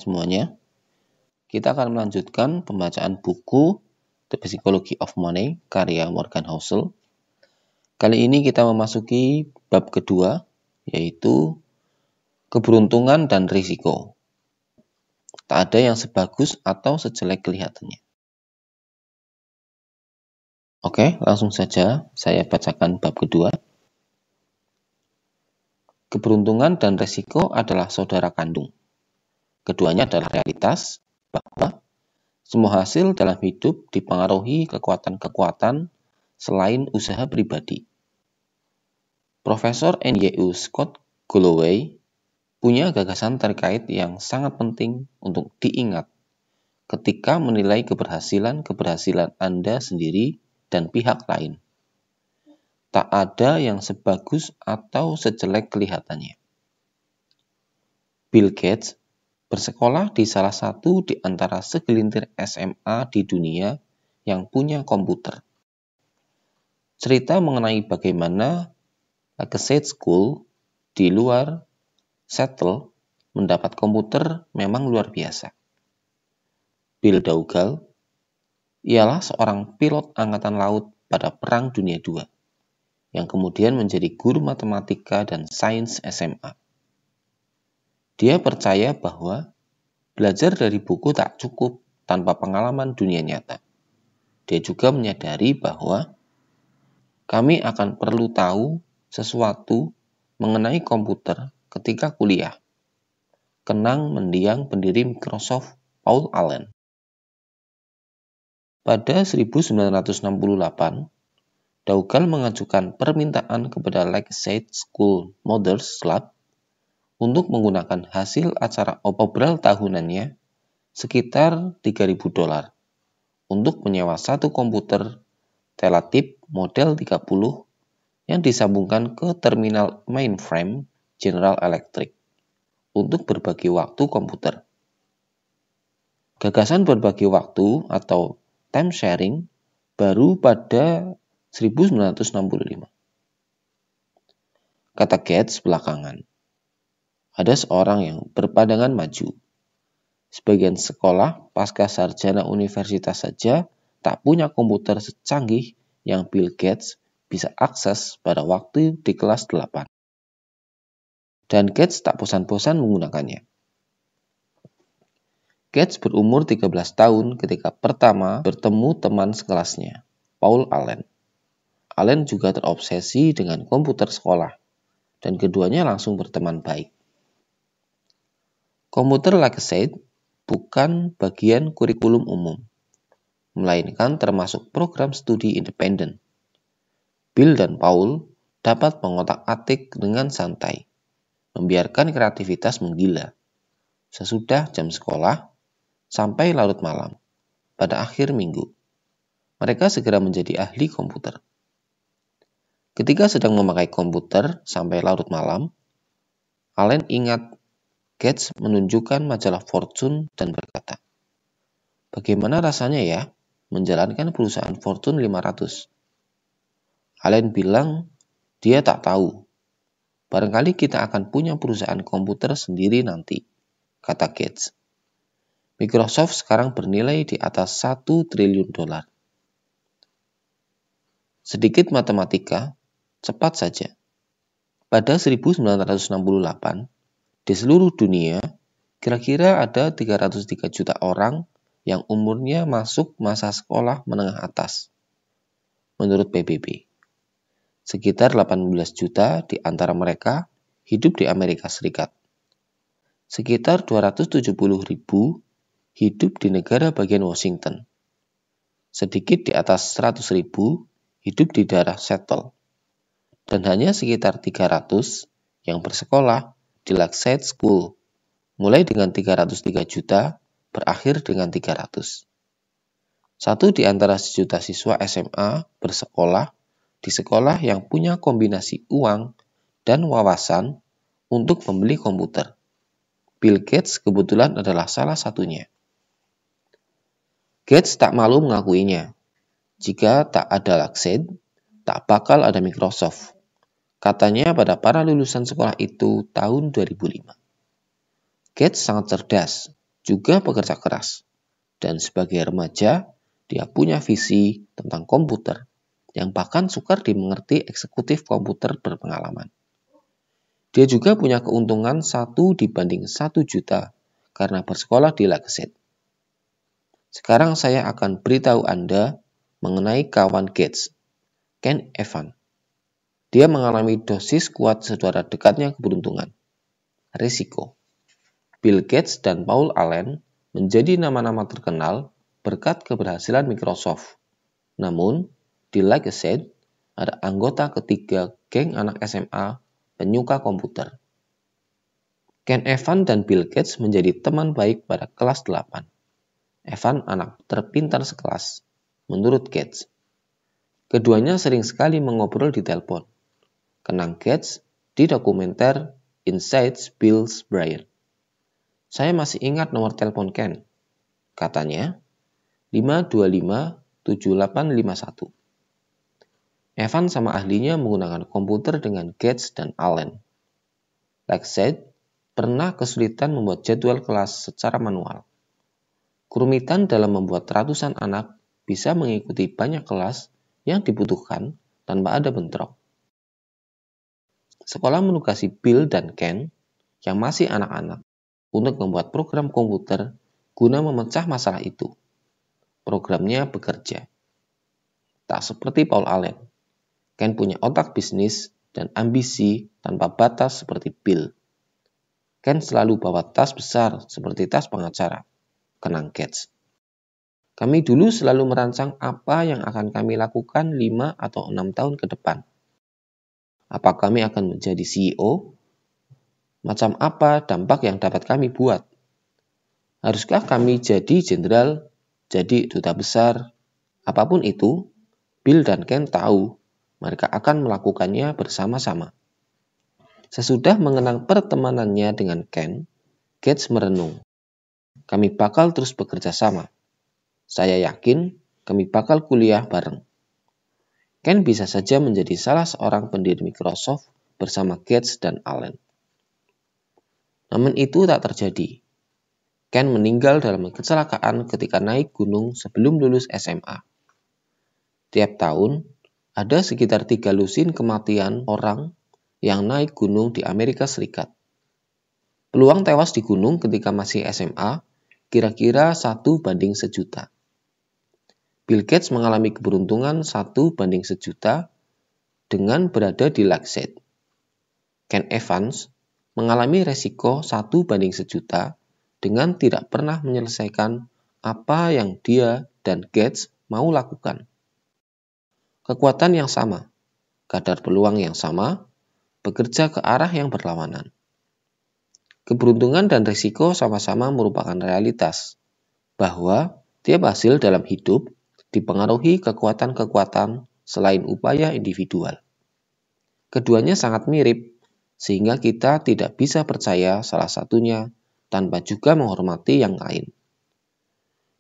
semuanya. Kita akan melanjutkan pembacaan buku The Psychology of Money karya Morgan Housel. Kali ini kita memasuki bab kedua, yaitu keberuntungan dan risiko. Tak ada yang sebagus atau sejelek kelihatannya. Oke, langsung saja saya bacakan bab kedua. Keberuntungan dan risiko adalah saudara kandung. Keduanya adalah realitas bahwa semua hasil dalam hidup dipengaruhi kekuatan-kekuatan selain usaha pribadi. Profesor N.Y.U. Scott Galloway punya gagasan terkait yang sangat penting untuk diingat ketika menilai keberhasilan Anda sendiri dan pihak lain. Tak ada yang sebagus atau sejelek kelihatannya. Bill Gates bersekolah di salah satu di antara segelintir SMA di dunia yang punya komputer. Cerita mengenai bagaimana Lakeside School di luar Seattle mendapat komputer memang luar biasa. Bill Dougal ialah seorang pilot angkatan laut pada Perang Dunia II, yang kemudian menjadi guru matematika dan sains SMA. Dia percaya bahwa belajar dari buku tak cukup tanpa pengalaman dunia nyata. Dia juga menyadari bahwa kami akan perlu tahu sesuatu mengenai komputer ketika kuliah. Kenang mendiang pendiri Microsoft Paul Allen. Pada 1968, Dougal mengajukan permintaan kepada Lakeside School Mothers Club untuk menggunakan hasil acara obrol tahunannya sekitar $3.000 untuk menyewa satu komputer Telatip model 30 yang disambungkan ke terminal mainframe General Electric untuk berbagi waktu komputer. Gagasan berbagi waktu atau time sharing baru pada 1965. Kata Gates belakangan, ada seorang yang berpandangan maju. Sebagian sekolah pasca sarjana universitas saja tak punya komputer secanggih yang Bill Gates bisa akses pada waktu di kelas 8. Dan Gates tak bosan-bosan menggunakannya. Gates berumur 13 tahun ketika pertama bertemu teman sekelasnya, Paul Allen. Allen juga terobsesi dengan komputer sekolah, dan keduanya langsung berteman baik. Komputer Lakeside bukan bagian kurikulum umum, melainkan termasuk program studi independen. Bill dan Paul dapat mengotak-atik dengan santai, membiarkan kreativitas menggila, sesudah jam sekolah sampai larut malam. Pada akhir minggu, mereka segera menjadi ahli komputer. Ketika sedang memakai komputer sampai larut malam, Allen ingat Gates menunjukkan majalah Fortune dan berkata, "Bagaimana rasanya ya menjalankan perusahaan Fortune 500? Allen bilang dia tak tahu. Barangkali kita akan punya perusahaan komputer sendiri nanti, kata Gates. Microsoft sekarang bernilai di atas $1 triliun. Sedikit matematika, cepat saja. Pada 1968, di seluruh dunia, kira-kira ada 303 juta orang yang umurnya masuk masa sekolah menengah atas. Menurut PBB, sekitar 18 juta di antara mereka hidup di Amerika Serikat. Sekitar 270 ribu hidup di negara bagian Washington. Sedikit di atas 100 ribu hidup di daerah Seattle. Dan hanya sekitar 300 yang bersekolah di Lakeside School, mulai dengan 303 juta, berakhir dengan 300. Satu di antara sejuta siswa SMA bersekolah di sekolah yang punya kombinasi uang dan wawasan untuk membeli komputer. Bill Gates kebetulan adalah salah satunya. Gates tak malu mengakuinya. Jika tak ada Lakeside, tak bakal ada Microsoft. Katanya pada para lulusan sekolah itu tahun 2005. Gates sangat cerdas juga pekerja keras. Dan sebagai remaja, dia punya visi tentang komputer yang bahkan sukar dimengerti eksekutif komputer berpengalaman. Dia juga punya keuntungan 1:1 juta karena bersekolah di Lakeset. Sekarang saya akan beritahu Anda mengenai kawan Gates, Ken Evans. Dia mengalami dosis kuat saudara dekatnya keberuntungan. Risiko. Bill Gates dan Paul Allen menjadi nama-nama terkenal berkat keberhasilan Microsoft. Namun, di Lakeset ada anggota ketiga geng anak SMA penyuka komputer. Ken Evans dan Bill Gates menjadi teman baik pada kelas 8. Evans anak terpintar sekelas, menurut Gates. Keduanya sering sekali mengobrol di telepon. Kenang Gates di dokumenter Inside Bill's Brain. Saya masih ingat nomor telepon Ken. Katanya, 5257851. Evans sama ahlinya menggunakan komputer dengan Gates dan Allen. Lakeset pernah kesulitan membuat jadwal kelas secara manual. Kerumitan dalam membuat ratusan anak bisa mengikuti banyak kelas yang dibutuhkan tanpa ada bentrok. Sekolah menugasi Bill dan Ken yang masih anak-anak untuk membuat program komputer guna memecah masalah itu. Programnya bekerja. Tak seperti Paul Allen, Ken punya otak bisnis dan ambisi tanpa batas seperti Bill. Ken selalu bawa tas besar seperti tas pengacara, kenang Gates. Kami dulu selalu merancang apa yang akan kami lakukan 5 atau 6 tahun ke depan. Apa kami akan menjadi CEO? Macam apa dampak yang dapat kami buat? Haruskah kami jadi jenderal, jadi duta besar? Apapun itu, Bill dan Ken tahu mereka akan melakukannya bersama-sama. Sesudah mengenang pertemanannya dengan Ken, Gates merenung. Kami bakal terus bekerja sama. Saya yakin kami bakal kuliah bareng. Ken bisa saja menjadi salah seorang pendiri Microsoft bersama Gates dan Allen. Namun itu tak terjadi. Ken meninggal dalam kecelakaan ketika naik gunung sebelum lulus SMA. Tiap tahun, ada sekitar 3 lusin kematian orang yang naik gunung di Amerika Serikat. Peluang tewas di gunung ketika masih SMA kira-kira 1:1.000.000. Bill Gates mengalami keberuntungan 1:1.000.000 dengan berada di Lakeset. Ken Evans mengalami resiko 1:1.000.000 dengan tidak pernah menyelesaikan apa yang dia dan Gates mau lakukan. Kekuatan yang sama, kadar peluang yang sama, bekerja ke arah yang berlawanan. Keberuntungan dan risiko sama-sama merupakan realitas, bahwa tiap hasil dalam hidup dipengaruhi kekuatan-kekuatan selain upaya individual. Keduanya sangat mirip, sehingga kita tidak bisa percaya salah satunya tanpa juga menghormati yang lain.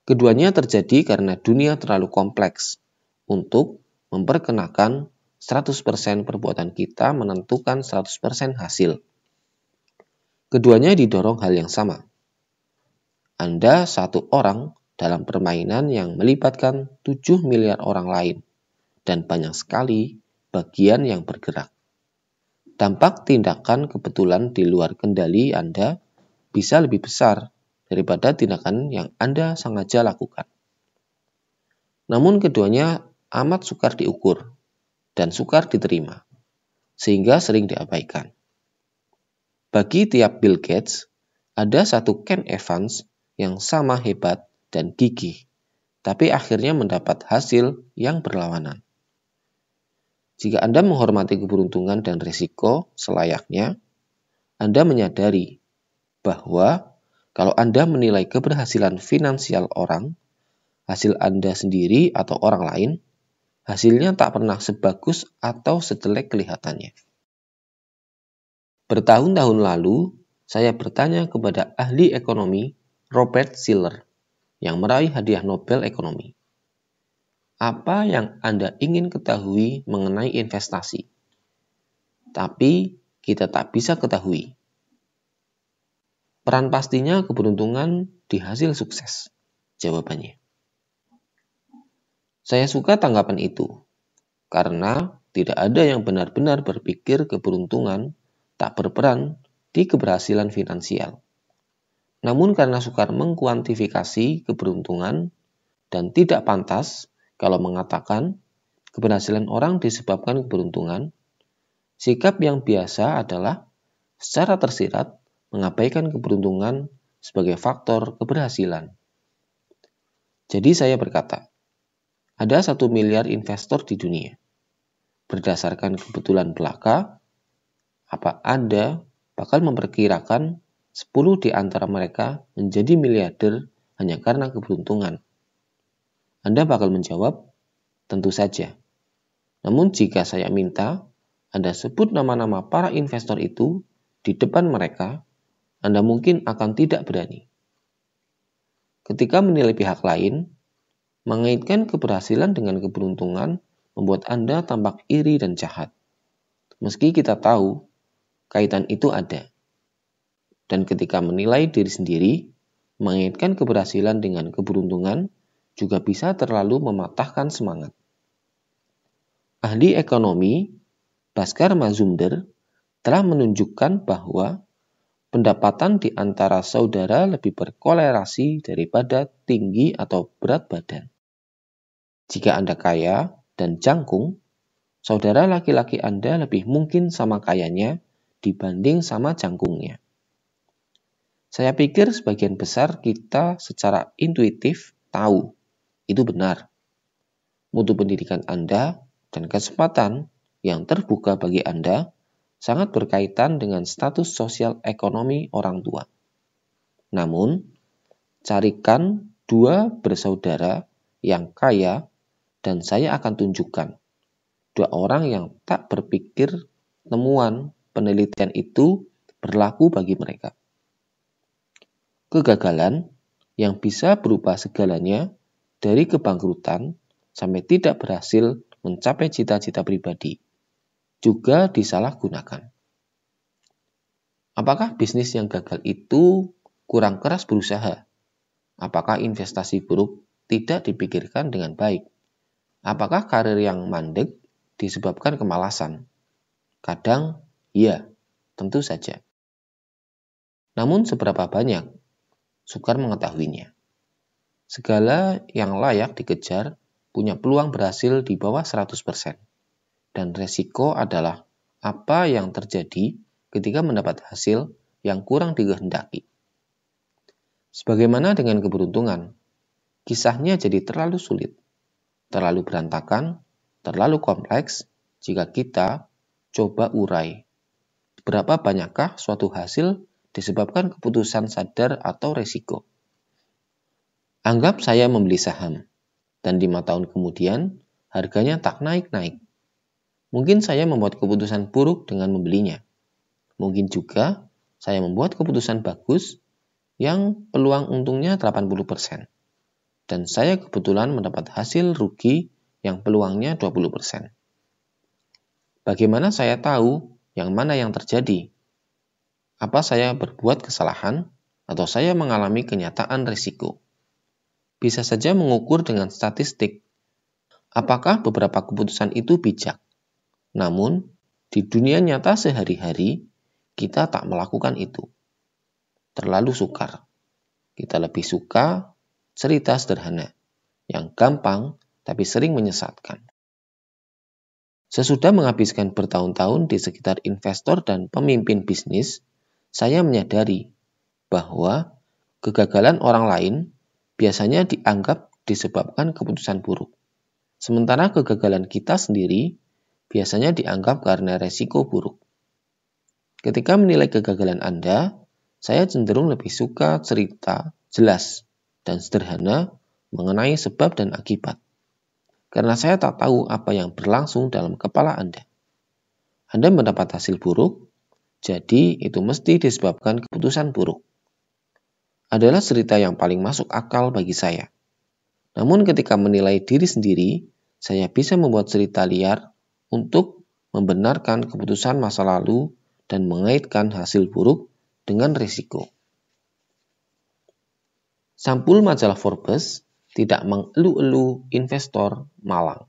Keduanya terjadi karena dunia terlalu kompleks untuk memperkenakan 100% perbuatan kita menentukan 100% hasil. Keduanya didorong hal yang sama. Anda satu orang dalam permainan yang melibatkan 7 miliar orang lain dan banyak sekali bagian yang bergerak. Dampak tindakan kebetulan di luar kendali Anda bisa lebih besar daripada tindakan yang Anda sengaja lakukan. Namun keduanya amat sukar diukur dan sukar diterima, sehingga sering diabaikan. Bagi tiap Bill Gates, ada satu Ken Evans yang sama hebat dan gigih, tapi akhirnya mendapat hasil yang berlawanan. Jika Anda menghormati keberuntungan dan risiko selayaknya, Anda menyadari bahwa kalau Anda menilai keberhasilan finansial orang, hasil Anda sendiri atau orang lain, hasilnya tak pernah sebagus atau sejelek kelihatannya. Bertahun-tahun lalu, saya bertanya kepada ahli ekonomi Robert Shiller yang meraih hadiah Nobel Ekonomi. Apa yang Anda ingin ketahui mengenai investasi? Tapi kita tak bisa ketahui. Peran pastinya keberuntungan di hasil sukses. Jawabannya. Saya suka tanggapan itu, karena tidak ada yang benar-benar berpikir keberuntungan tak berperan di keberhasilan finansial. Namun karena sukar mengkuantifikasi keberuntungan dan tidak pantas kalau mengatakan keberhasilan orang disebabkan keberuntungan, sikap yang biasa adalah secara tersirat mengabaikan keberuntungan sebagai faktor keberhasilan. Jadi saya berkata, ada 1 miliar investor di dunia. Berdasarkan kebetulan belaka, apa Anda bakal memperkirakan 10 di antara mereka menjadi miliarder hanya karena keberuntungan? Anda bakal menjawab, tentu saja. Namun jika saya minta Anda sebut nama-nama para investor itu di depan mereka, Anda mungkin akan tidak berani. Ketika menilai pihak lain, mengaitkan keberhasilan dengan keberuntungan membuat Anda tampak iri dan jahat. Meski kita tahu, kaitan itu ada. Dan ketika menilai diri sendiri, mengaitkan keberhasilan dengan keberuntungan juga bisa terlalu mematahkan semangat. Ahli ekonomi, Bhaskar Mazumdar, telah menunjukkan bahwa pendapatan di antara saudara lebih berkolerasi daripada tinggi atau berat badan. Jika Anda kaya dan jangkung, saudara laki-laki Anda lebih mungkin sama kayanya dibanding sama jangkungnya. Saya pikir sebagian besar kita secara intuitif tahu itu benar. Mutu pendidikan Anda dan kesempatan yang terbuka bagi Anda sangat berkaitan dengan status sosial ekonomi orang tua. Namun, carikan 2 bersaudara yang kaya dan saya akan tunjukkan 2 orang yang tak berpikir temuan penelitian itu berlaku bagi mereka. Kegagalan yang bisa berupa segalanya dari kebangkrutan sampai tidak berhasil mencapai cita-cita pribadi juga disalahgunakan. Apakah bisnis yang gagal itu kurang keras berusaha? Apakah investasi buruk tidak dipikirkan dengan baik? Apakah karir yang mandek disebabkan kemalasan? Kadang, iya, tentu saja. Namun seberapa banyak? Sukar mengetahuinya. Segala yang layak dikejar punya peluang berhasil di bawah 100%. Dan resiko adalah apa yang terjadi ketika mendapat hasil yang kurang dikehendaki. Sebagaimana dengan keberuntungan, kisahnya jadi terlalu sulit, terlalu berantakan, terlalu kompleks jika kita coba urai. Berapa banyakkah suatu hasil disebabkan keputusan sadar atau resiko? Anggap saya membeli saham, dan 5 tahun kemudian harganya tak naik-naik. Mungkin saya membuat keputusan buruk dengan membelinya. Mungkin juga saya membuat keputusan bagus yang peluang untungnya 80%. Dan saya kebetulan mendapat hasil rugi yang peluangnya 20%. Bagaimana saya tahu yang mana yang terjadi? Apa saya berbuat kesalahan atau saya mengalami kenyataan risiko? Bisa saja mengukur dengan statistik. Apakah beberapa keputusan itu bijak? Namun, di dunia nyata sehari-hari, kita tak melakukan itu. Terlalu sukar. Kita lebih suka cerita sederhana, yang gampang tapi sering menyesatkan. Sesudah menghabiskan bertahun-tahun di sekitar investor dan pemimpin bisnis, saya menyadari bahwa kegagalan orang lain biasanya dianggap disebabkan keputusan buruk. Sementara kegagalan kita sendiri biasanya dianggap karena resiko buruk. Ketika menilai kegagalan Anda, saya cenderung lebih suka cerita jelas dan sederhana mengenai sebab dan akibat. Karena saya tak tahu apa yang berlangsung dalam kepala Anda. Anda mendapat hasil buruk, jadi itu mesti disebabkan keputusan buruk. Adalah cerita yang paling masuk akal bagi saya. Namun ketika menilai diri sendiri, saya bisa membuat cerita liar untuk membenarkan keputusan masa lalu dan mengaitkan hasil buruk dengan risiko. Sampul majalah Forbes tidak mengeluh-eluh investor malang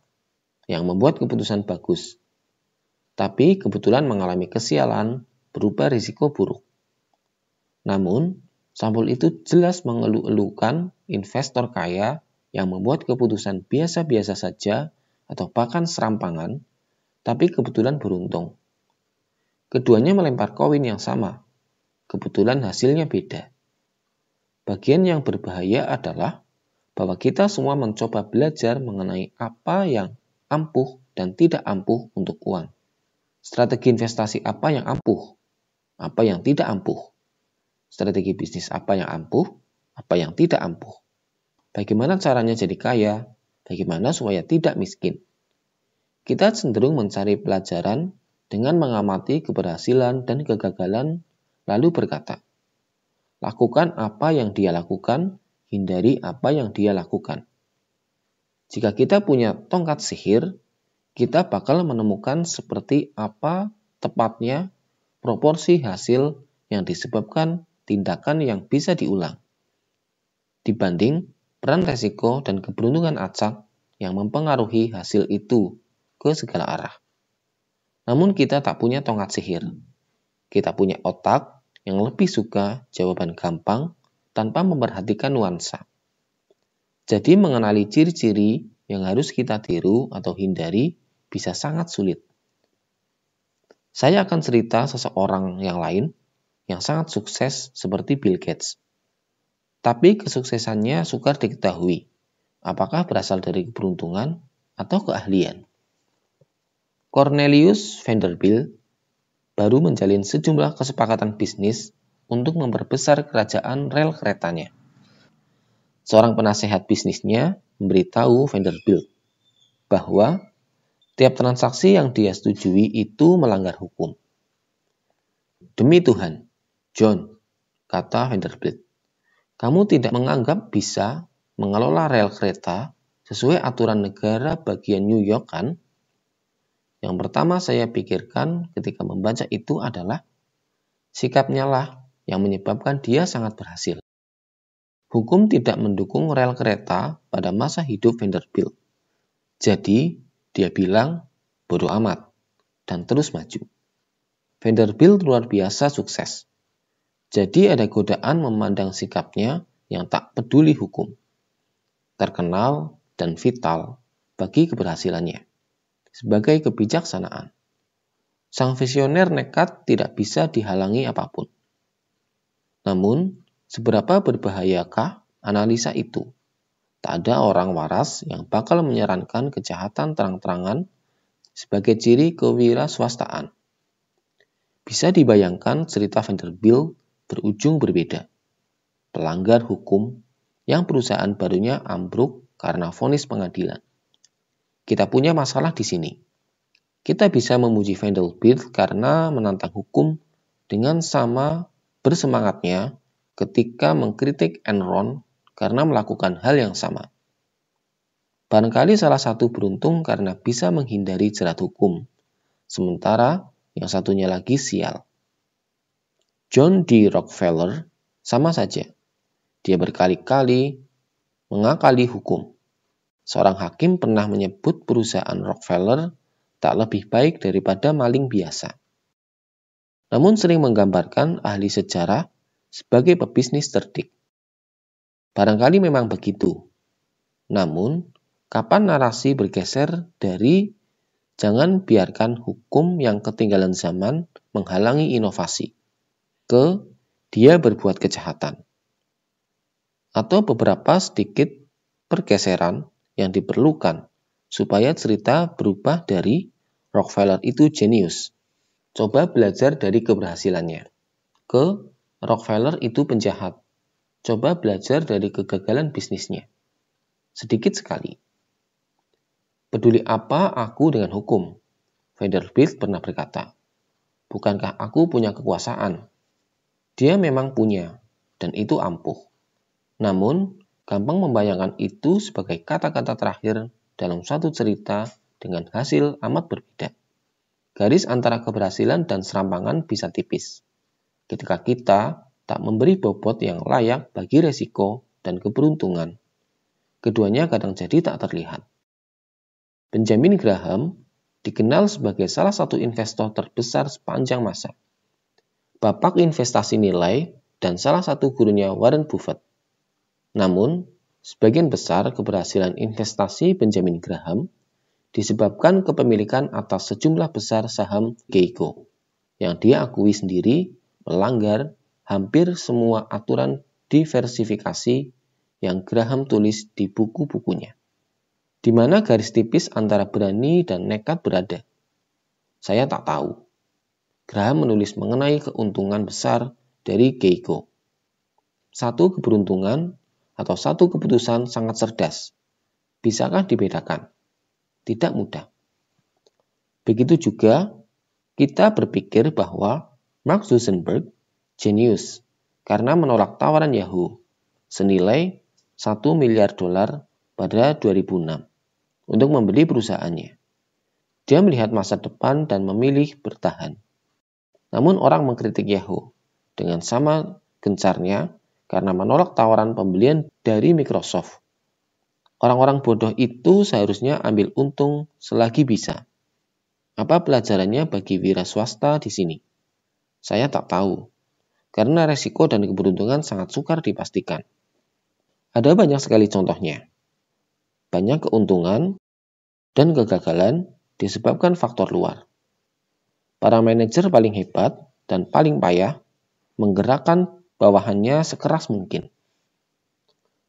yang membuat keputusan bagus, tapi kebetulan mengalami kesialan berupa risiko buruk. Namun, sampul itu jelas mengeluh-elukan investor kaya yang membuat keputusan biasa-biasa saja atau bahkan serampangan, tapi kebetulan beruntung. Keduanya melempar koin yang sama, kebetulan hasilnya beda. Bagian yang berbahaya adalah bahwa kita semua mencoba belajar mengenai apa yang ampuh dan tidak ampuh untuk uang. Strategi investasi apa yang ampuh, apa yang tidak ampuh. Strategi bisnis apa yang ampuh, apa yang tidak ampuh. Bagaimana caranya jadi kaya, bagaimana supaya tidak miskin. Kita cenderung mencari pelajaran dengan mengamati keberhasilan dan kegagalan, lalu berkata, lakukan apa yang dia lakukan, hindari apa yang dia lakukan. Jika kita punya tongkat sihir, kita bakal menemukan seperti apa tepatnya proporsi hasil yang disebabkan tindakan yang bisa diulang, dibanding peran resiko dan keberuntungan acak yang mempengaruhi hasil itu ke segala arah. Namun kita tak punya tongkat sihir. Kita punya otak yang lebih suka jawaban gampang tanpa memperhatikan nuansa. Jadi mengenali ciri-ciri yang harus kita tiru atau hindari bisa sangat sulit. Saya akan cerita seseorang yang lain yang sangat sukses seperti Bill Gates. Tapi kesuksesannya sukar diketahui. Apakah berasal dari keberuntungan atau keahlian? Cornelius Vanderbilt baru menjalin sejumlah kesepakatan bisnis untuk memperbesar kerajaan rel keretanya. Seorang penasehat bisnisnya memberitahu Vanderbilt bahwa tiap transaksi yang dia setujui itu melanggar hukum. Demi Tuhan, John, kata Vanderbilt, kamu tidak menganggap bisa mengelola rel kereta sesuai aturan negara bagian New York kan? Yang pertama saya pikirkan ketika membaca itu adalah sikapnya lah yang menyebabkan dia sangat berhasil. Hukum tidak mendukung rel kereta pada masa hidup Vanderbilt. Jadi, dia bilang, bodoh amat, dan terus maju. Vanderbilt luar biasa sukses. Jadi ada godaan memandang sikapnya yang tak peduli hukum. Terkenal dan vital bagi keberhasilannya. Sebagai kebijaksanaan. Sang visioner nekat tidak bisa dihalangi apapun. Namun, seberapa berbahayakah analisa itu? Tak ada orang waras yang bakal menyarankan kejahatan terang-terangan sebagai ciri kewirausahaan. Bisa dibayangkan cerita Vanderbilt berujung berbeda. Pelanggar hukum yang perusahaan barunya ambruk karena vonis pengadilan. Kita punya masalah di sini. Kita bisa memuji Vanderbilt karena menantang hukum dengan sama bersemangatnya ketika mengkritik Enron karena melakukan hal yang sama. Barangkali salah satu beruntung karena bisa menghindari jerat hukum, sementara yang satunya lagi sial. John D. Rockefeller sama saja. Dia berkali-kali mengakali hukum. Seorang hakim pernah menyebut perusahaan Rockefeller tak lebih baik daripada maling biasa. Namun sering menggambarkan ahli sejarah sebagai pebisnis cerdik. Barangkali memang begitu. Namun, kapan narasi bergeser dari jangan biarkan hukum yang ketinggalan zaman menghalangi inovasi, ke dia berbuat kejahatan. Atau beberapa sedikit pergeseran yang diperlukan supaya cerita berubah dari Rockefeller itu jenius. Coba belajar dari keberhasilannya. Ke Rockefeller itu penjahat. Coba belajar dari kegagalan bisnisnya. Sedikit sekali. Peduli apa aku dengan hukum? Vanderbilt pernah berkata, bukankah aku punya kekuasaan? Dia memang punya, dan itu ampuh. Namun, gampang membayangkan itu sebagai kata-kata terakhir dalam suatu cerita dengan hasil amat berbeda. Garis antara keberhasilan dan serampangan bisa tipis. Ketika kita tak memberi bobot yang layak bagi resiko dan keberuntungan. Keduanya kadang jadi tak terlihat. Benjamin Graham dikenal sebagai salah satu investor terbesar sepanjang masa. Bapak investasi nilai dan salah satu gurunya Warren Buffett. Namun, sebagian besar keberhasilan investasi Benjamin Graham disebabkan kepemilikan atas sejumlah besar saham Geico yang dia akui sendiri melanggar hampir semua aturan diversifikasi yang Graham tulis di buku-bukunya. Di mana garis tipis antara berani dan nekat berada? Saya tak tahu. Graham menulis mengenai keuntungan besar dari Geico. Satu keberuntungan atau satu keputusan sangat cerdas. Bisakah dibedakan? Tidak mudah. Begitu juga kita berpikir bahwa Mark Zuckerberg jenius karena menolak tawaran Yahoo senilai $1 miliar pada 2006 untuk membeli perusahaannya. Dia melihat masa depan dan memilih bertahan. Namun orang mengkritik Yahoo dengan sama gencarnya karena menolak tawaran pembelian dari Microsoft. Orang-orang bodoh itu seharusnya ambil untung selagi bisa. Apa pelajarannya bagi wira swasta di sini? Saya tak tahu, karena resiko dan keberuntungan sangat sukar dipastikan. Ada banyak sekali contohnya. Banyak keuntungan dan kegagalan disebabkan faktor luar. Para manajer paling hebat dan paling payah menggerakkan bawahannya sekeras mungkin.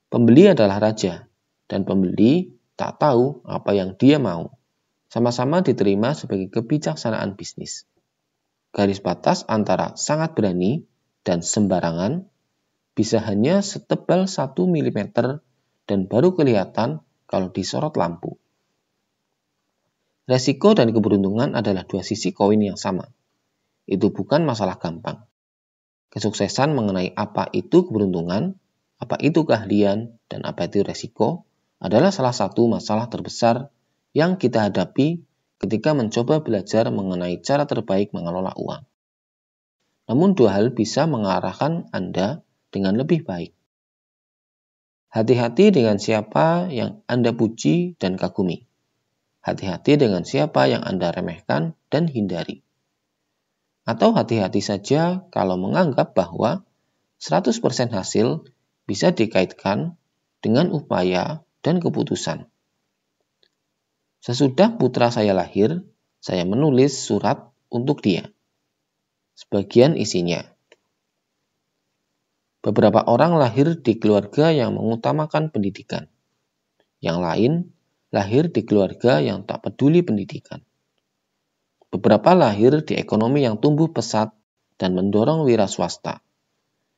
Pembeli adalah raja, dan pembeli tak tahu apa yang dia mau. Sama-sama diterima sebagai kebijaksanaan bisnis. Garis batas antara sangat berani dan sembarangan bisa hanya setebal 1 mm dan baru kelihatan kalau disorot lampu. Resiko dan keberuntungan adalah dua sisi koin yang sama. Itu bukan masalah gampang. Kesuksesan mengenai apa itu keberuntungan, apa itu keahlian, dan apa itu resiko adalah salah satu masalah terbesar yang kita hadapi ketika mencoba belajar mengenai cara terbaik mengelola uang. Namun dua hal bisa mengarahkan Anda dengan lebih baik. Hati-hati dengan siapa yang Anda puji dan kagumi. Hati-hati dengan siapa yang Anda remehkan dan hindari. Atau hati-hati saja kalau menganggap bahwa 100% hasil bisa dikaitkan dengan upaya dan keputusan. Sesudah putra saya lahir, saya menulis surat untuk dia. Sebagian isinya. Beberapa orang lahir di keluarga yang mengutamakan pendidikan. Yang lain lahir di keluarga yang tak peduli pendidikan. Beberapa lahir di ekonomi yang tumbuh pesat dan mendorong wira swasta,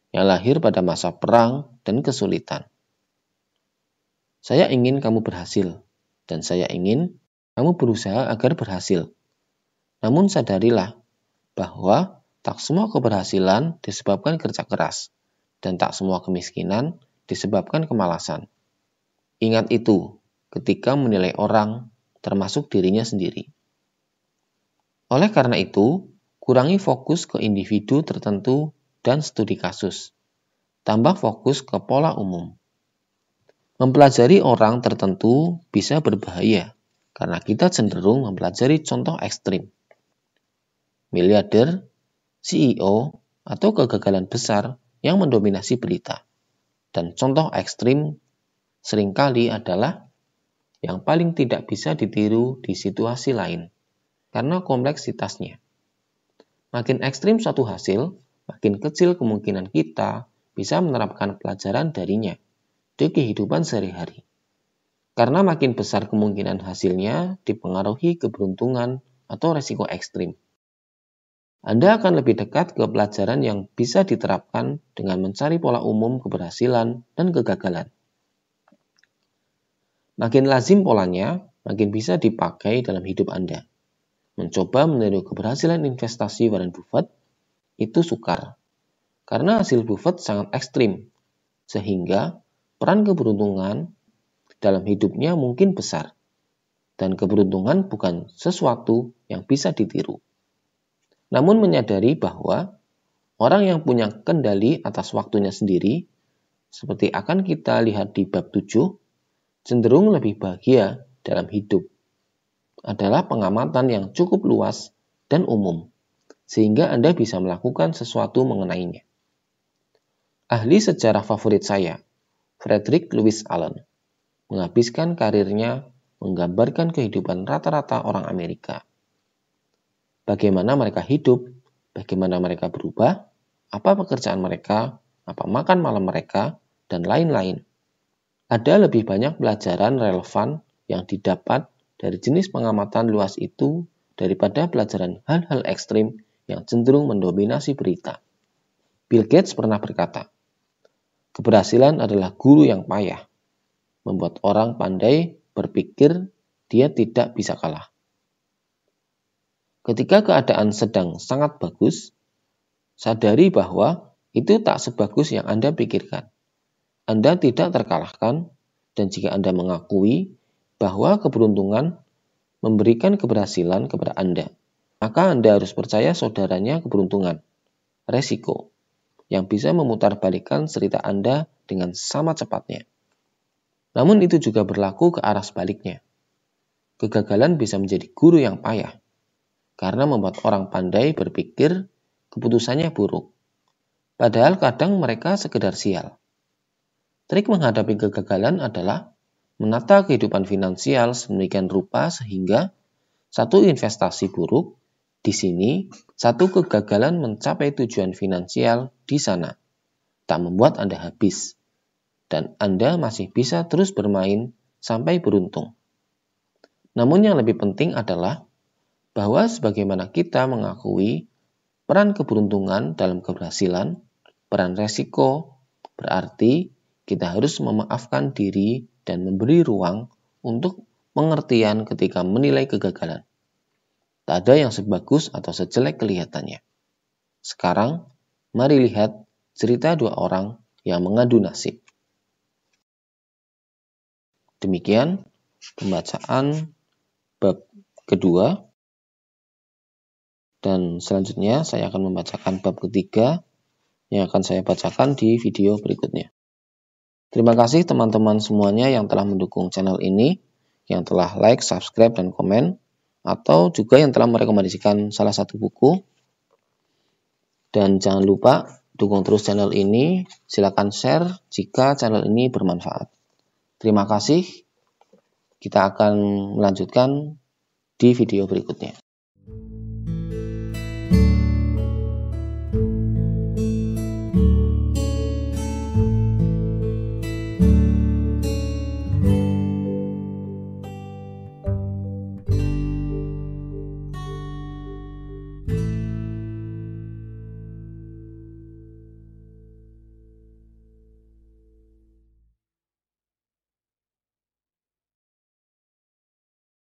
yang lahir pada masa perang dan kesulitan. Saya ingin kamu berhasil, dan saya ingin kamu berusaha agar berhasil. Namun sadarilah bahwa tak semua keberhasilan disebabkan kerja keras, dan tak semua kemiskinan disebabkan kemalasan. Ingat itu ketika menilai orang, termasuk dirinya sendiri. Oleh karena itu, kurangi fokus ke individu tertentu dan studi kasus. Tambah fokus ke pola umum. Mempelajari orang tertentu bisa berbahaya karena kita cenderung mempelajari contoh ekstrim. Miliarder, CEO, atau kegagalan besar yang mendominasi berita. Dan contoh ekstrim seringkali adalah yang paling tidak bisa ditiru di situasi lain karena kompleksitasnya. Makin ekstrim suatu hasil, makin kecil kemungkinan kita bisa menerapkan pelajaran darinya di kehidupan sehari-hari. Karena makin besar kemungkinan hasilnya dipengaruhi keberuntungan atau resiko ekstrim. Anda akan lebih dekat ke pelajaran yang bisa diterapkan dengan mencari pola umum keberhasilan dan kegagalan. Makin lazim polanya, makin bisa dipakai dalam hidup Anda. Mencoba meniru keberhasilan investasi Warren Buffett itu sukar, karena hasil Buffett sangat ekstrim, sehingga peran keberuntungan dalam hidupnya mungkin besar, dan keberuntungan bukan sesuatu yang bisa ditiru. Namun menyadari bahwa orang yang punya kendali atas waktunya sendiri seperti akan kita lihat di bab 7, cenderung lebih bahagia dalam hidup adalah pengamatan yang cukup luas dan umum, sehingga Anda bisa melakukan sesuatu mengenainya. Ahli sejarah favorit saya, Frederick Lewis Allen, menghabiskan karirnya menggambarkan kehidupan rata-rata orang Amerika. Bagaimana mereka hidup, bagaimana mereka berubah, apa pekerjaan mereka, apa makan malam mereka, dan lain-lain. Ada lebih banyak pelajaran relevan yang didapat dari jenis pengamatan luas itu daripada pelajaran hal-hal ekstrim yang cenderung mendominasi berita. Bill Gates pernah berkata, "Keberhasilan adalah guru yang payah, membuat orang pandai berpikir dia tidak bisa kalah." Ketika keadaan sedang sangat bagus, sadari bahwa itu tak sebagus yang Anda pikirkan. Anda tidak terkalahkan, dan jika Anda mengakui bahwa keberuntungan memberikan keberhasilan kepada Anda, maka Anda harus percaya saudaranya keberuntungan, resiko, yang bisa memutarbalikkan cerita Anda dengan sama cepatnya. Namun itu juga berlaku ke arah sebaliknya. Kegagalan bisa menjadi guru yang payah, karena membuat orang pandai berpikir keputusannya buruk. Padahal kadang mereka sekedar sial. Trik menghadapi kegagalan adalah menata kehidupan finansial sedemikian rupa sehingga satu investasi buruk di sini, satu kegagalan mencapai tujuan finansial di sana, tak membuat Anda habis, dan Anda masih bisa terus bermain sampai beruntung. Namun yang lebih penting adalah bahwa sebagaimana kita mengakui peran keberuntungan dalam keberhasilan, peran resiko berarti kita harus memaafkan diri dan memberi ruang untuk pengertian ketika menilai kegagalan. Tak ada yang sebagus atau sejelek kelihatannya. Sekarang, mari lihat cerita dua orang yang mengadu nasib. Demikian pembacaan bab kedua, dan selanjutnya saya akan membacakan bab ketiga yang akan saya bacakan di video berikutnya. Terima kasih teman-teman semuanya yang telah mendukung channel ini, yang telah like, subscribe, dan komen, atau juga yang telah merekomendasikan salah satu buku. Dan jangan lupa dukung terus channel ini, silakan share jika channel ini bermanfaat. Terima kasih, kita akan melanjutkan di video berikutnya.